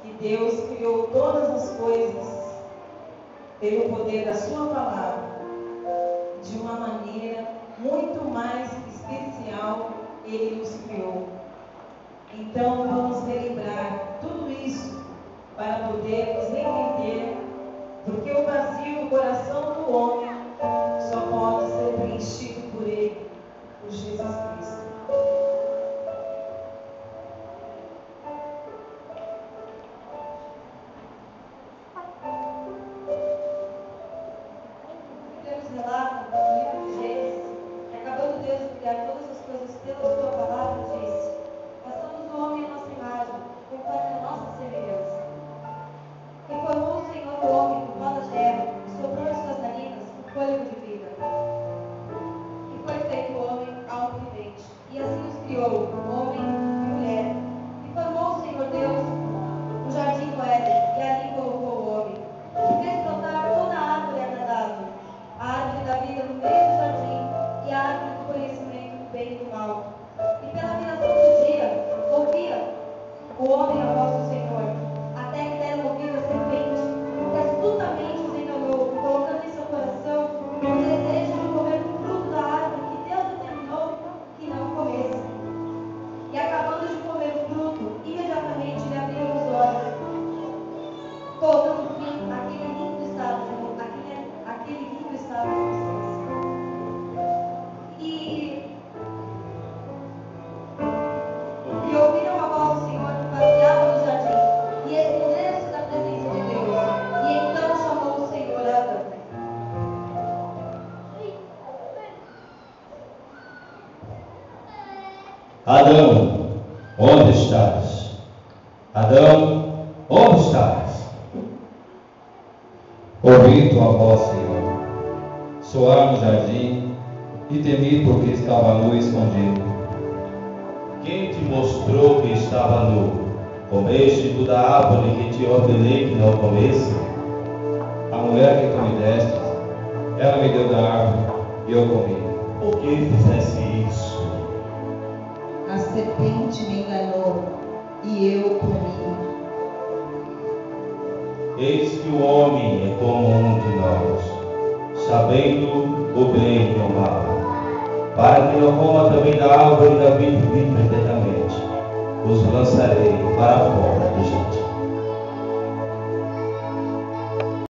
que Deus criou todas as coisas pelo poder da sua palavra, de uma maneira muito mais especial. Ele nos criou. Então vamos relembrar tudo isso para podermos entender, porque o vazio do coração do homem só pode ser preenchido por Ele, por Jesus Cristo. Deus relata no livro de Gênesis que, acabando Deus de criar todas as coisas pela sua palavra, disse: façamos o homem à nossa imagem, conforme a nossa semelhança. E formou o Senhor o homem do pó da terra, e soprou em suas narinas o fôlego de vida. E foi feito o homem alto e vivente, e assim os criou, homem e mulher. E formou o Senhor Deus um jardim no Éden, e ali colocou o homem. E fez brotar toda a árvore agradável, a árvore da vida no meio do jardim, e a árvore do conhecimento do bem e do mal. E pela viração do dia, ouvia o homem a voz do Senhor, até que deram ouvido a serpente, que astutamente os enganou, colocando em seu coração o desejo de comer do fruto da árvore que Deus determinou que não comesse. E acabando de comer o fruto, imediatamente lhe abriram os olhos, colocando fim àquele lindo estado de inocência. E ouviram a voz do Senhor que passeava no jardim, e esconderam-se da presença de Deus. E então chamou o Senhor Adão. Adão, onde estás? Adão, onde estás? Ouvi tua voz, Senhor, soar no jardim, e temi porque estava nu e escondido. Quem te mostrou que estava nu? Comeste tu da árvore que te ordenei que não comesse? A mulher que tu me deste, ela me deu da árvore, e eu comi. Por que fizesse isso? A serpente me enganou e eu comi. Eis que o homem é como um de nós, sabendo o bem e o mal, para que não coma também da árvore da vida eternamente. Os lançarei para fora do jardim.